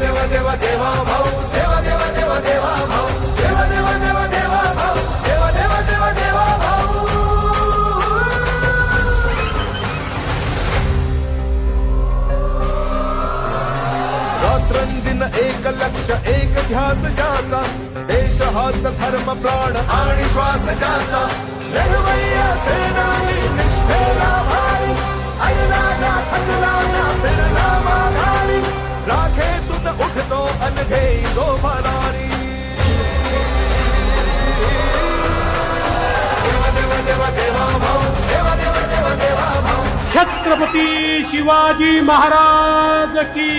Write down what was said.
देवा देवा देवा भाऊ देवा देवा देवा देवा भाऊ देवा देवा देवा देवा भाऊ देवा देवा देवा देवा भाऊ रात्रंदिन एक लक्ष एक ध्यास ज्याचा देश हाच धर्म प्राण आणि श्वास ज्याचा लढवय्या सेनानी निष्ठेला भारी अडला ना थकला ना बिरला माघारी राखेतून उठतो अनघे जो भरारी देवा देवा देवा देवा भाऊ देवा देवा देवा देवा भाऊ छत्रपती शिवाजी महाराज की